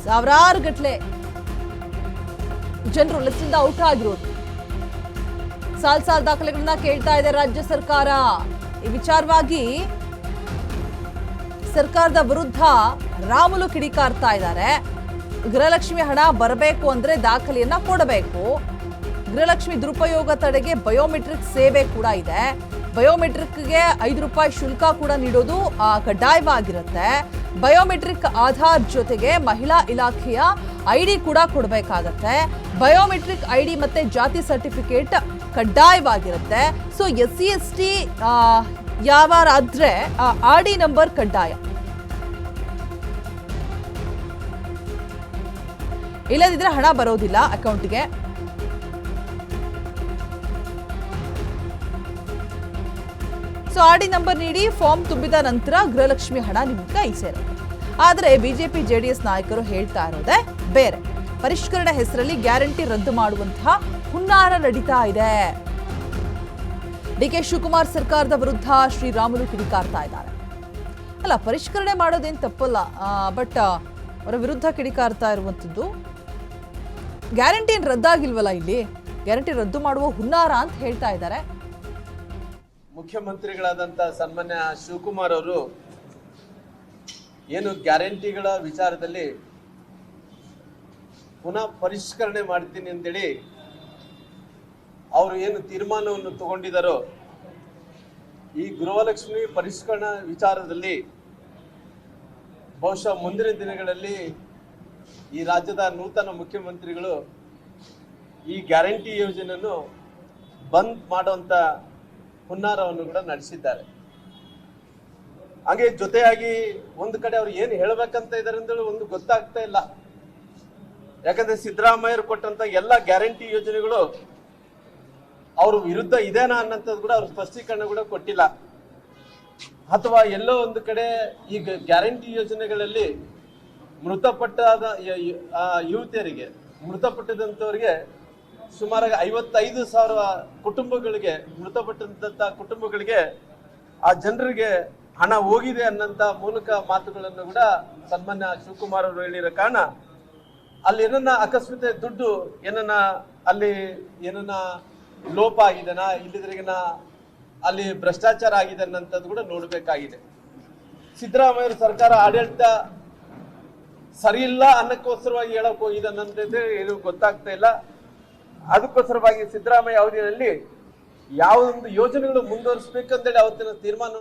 ಸಾವಿರಾರು ಗಟ್ಟಲೆ ಜನರು ಲಿಸ್ಟಿಂದ ಔಟ್ ಆಗಿರೋದು. ಸಾಲ್ ದಾಖಲೆಗಳನ್ನ ಕೇಳ್ತಾ ಇದೆ ರಾಜ್ಯ ಸರ್ಕಾರ. ಈ ವಿಚಾರವಾಗಿ ಸರ್ಕಾರದ ವಿರುದ್ಧ ರಾಮುಲು ಕಿಡಿಕಾರ್ತಾ ಇದ್ದಾರೆ. ಗೃಹಲಕ್ಷ್ಮಿ ಹಣ ಬರಬೇಕು ಅಂದ್ರೆ ದಾಖಲೆಯನ್ನ ಕೊಡಬೇಕು. ಗೃಹಲಕ್ಷ್ಮಿ ದುರುಪಯೋಗ ತಡೆಗೆ ಬಯೋಮೆಟ್ರಿಕ್ ಸೇವೆ ಕೂಡ ಇದೆ. ಬಯೋಮೆಟ್ರಿಕ್ಗೆ ₹5 ಶುಲ್ಕ ಕೂಡ ನೀಡೋದು ಕಡ್ಡಾಯವಾಗಿರುತ್ತೆ. ಬಯೋಮೆಟ್ರಿಕ್ ಆಧಾರ್ ಜೊತೆಗೆ ಮಹಿಳಾ ಇಲಾಖೆಯ ID ಕೂಡ ಕೊಡಬೇಕಾಗತ್ತೆ. ಬಯೋಮೆಟ್ರಿಕ್ ID ಮತ್ತೆ ಜಾತಿ ಸರ್ಟಿಫಿಕೇಟ್ ಕಡ್ಡಾಯವಾಗಿರುತ್ತೆ. ಸೊ SC ST ಯಾವಾರಾದ್ರೆ RD ನಂಬರ್ ಕಡ್ಡಾಯ. ಇಲ್ಲದಿದ್ರೆ ಹಣ ಬರೋದಿಲ್ಲ ಅಕೌಂಟ್ಗೆ. ಸೊ RD ನಂಬರ್ ನೀಡಿ ಫಾರ್ಮ್ ತುಂಬಿದ ನಂತರ ಗೃಹಲಕ್ಷ್ಮಿ ಹಣ ನಿಮ್ಮ ಕೈ ಸೇರುತ್ತೆ. ಆದರೆ ಬಿಜೆಪಿ JDS ನಾಯಕರು ಹೇಳ್ತಾ ಇರೋದೇ ಬೇರೆ. ಪರಿಷ್ಕರಣೆ ಹೆಸರಲ್ಲಿ ಗ್ಯಾರಂಟಿ ರದ್ದು ಮಾಡುವಂತಹ ಹುನ್ನಾರ ನಡೀತಾ ಇದೆ. DK ಶಿವಕುಮಾರ್ ಸರ್ಕಾರದ ವಿರುದ್ಧ ಶ್ರೀರಾಮುಲು ಕಿಡಿಕಾರ್ತಾ ಇದ್ದಾರೆ. ಅಲ್ಲ, ಪರಿಷ್ಕರಣೆ ಮಾಡೋದೇನು ತಪ್ಪಲ್ಲ, ಬಟ್ ಅವರ ವಿರುದ್ಧ ಕಿಡಿಕಾರ್ತಾ ಇರುವಂಥದ್ದು ಗ್ಯಾರಂಟಿ ಏನು ರದ್ದಾಗಿಲ್ವಲ್ಲ, ಇಲ್ಲಿ ಗ್ಯಾರಂಟಿ ರದ್ದು ಮಾಡುವ ಹುನ್ನಾರ ಅಂತ ಹೇಳ್ತಾ ಇದ್ದಾರೆ. ಮುಖ್ಯಮಂತ್ರಿಗಳಾದಂಥ ಸನ್ಮಾನ್ಯ ಶಿವಕುಮಾರ್ ಅವರು ಏನು ಗ್ಯಾರಂಟಿಗಳ ವಿಚಾರದಲ್ಲಿ ಪುನಃ ಪರಿಷ್ಕರಣೆ ಮಾಡ್ತೀನಿ ಅಂತೇಳಿ ಅವರು ಏನು ತೀರ್ಮಾನವನ್ನು ತಗೊಂಡಿದ್ದಾರೋ, ಈ ಗೃಹಲಕ್ಷ್ಮಿ ಪರಿಷ್ಕರಣಾ ವಿಚಾರದಲ್ಲಿ ಬಹುಶಃ ಮುಂದಿನ ದಿನಗಳಲ್ಲಿ ಈ ರಾಜ್ಯದ ನೂತನ ಮುಖ್ಯಮಂತ್ರಿಗಳು ಈ ಗ್ಯಾರಂಟಿ ಯೋಜನೆಯನ್ನು ಬಂದ್ ಮಾಡುವಂತ ಹುನ್ನಾರವನ್ನು ಕೂಡ ನಡೆಸಿದ್ದಾರೆ. ಹಾಗೆ ಜೊತೆಯಾಗಿ ಒಂದು ಕಡೆ ಅವ್ರು ಏನು ಹೇಳ್ಬೇಕಂತ ಇದ್ದಾರೆ ಅಂದ್ರೆ ಒಂದು ಗೊತ್ತಾಗ್ತಾ ಇಲ್ಲ. ಯಾಕಂದ್ರೆ ಸಿದ್ದರಾಮಯ್ಯರು ಕೊಟ್ಟಂತ ಎಲ್ಲ ಗ್ಯಾರಂಟಿ ಯೋಜನೆಗಳು ಅವ್ರ ವಿರುದ್ಧ ಇದೇನಾ ಅನ್ನೋಂಥದ್ದು ಕೂಡ ಅವ್ರ ಸ್ಪಷ್ಟೀಕರಣ ಕೂಡ ಕೊಟ್ಟಿಲ್ಲ. ಅಥವಾ ಎಲ್ಲೋ ಒಂದು ಕಡೆ ಈಗ ಗ್ಯಾರಂಟಿ ಯೋಜನೆಗಳಲ್ಲಿ ಮೃತಪಟ್ಟ ಯುವತಿಯರಿಗೆ, ಮೃತಪಟ್ಟದಂತವರಿಗೆ ಸುಮಾರು 55,000 ಕುಟುಂಬಗಳಿಗೆ, ಮೃತಪಟ್ಟಂತ ಕುಟುಂಬಗಳಿಗೆ ಆ ಜನರಿಗೆ ಹಣ ಹೋಗಿದೆ ಅನ್ನಂತ ಮೂಲಕ ಮಾತುಗಳನ್ನು ಕೂಡ ಸನ್ಮಾನ್ಯ ಶಿವಕುಮಾರ್ ಅವರು ಹೇಳಿರೋ ಕಾರಣ ಅಲ್ಲಿ ಏನನ್ನ ಅಕಸ್ಮಾತ್ ದುಡ್ಡು ಏನನ್ನ ಅಲ್ಲಿ ಏನನ್ನ ಲೋಪ ಆಗಿದೆನಾ, ಇಲ್ಲಿದ್ರಿಗಿನ ಅಲ್ಲಿ ಭ್ರಷ್ಟಾಚಾರ ಆಗಿದೆ ಅನ್ನಂಥದ್ದು ಕೂಡ ನೋಡ್ಬೇಕಾಗಿದೆ. ಸಿದ್ದರಾಮಯ್ಯ ಸರ್ಕಾರ ಆಡಳಿತ ಸರಿ ಇಲ್ಲ ಅನ್ನಕ್ಕೋಸ್ಕರವಾಗಿ ಹೇಳಕ್ ಹೋಗಿದೆ ಅನ್ನೋದೇ ಏನು ಗೊತ್ತಾಗ್ತಾ ಇಲ್ಲ. ಅದಕ್ಕೋಸ್ಕರವಾಗಿ ಸಿದ್ದರಾಮಯ್ಯ ಅವಧಿಯಲ್ಲಿ ಯಾವುದೊಂದು ಯೋಜನೆಗಳು ಮುಂದುವರಿಸಬೇಕಂತೇಳಿ ಅವತ್ತಿನ ತೀರ್ಮಾನ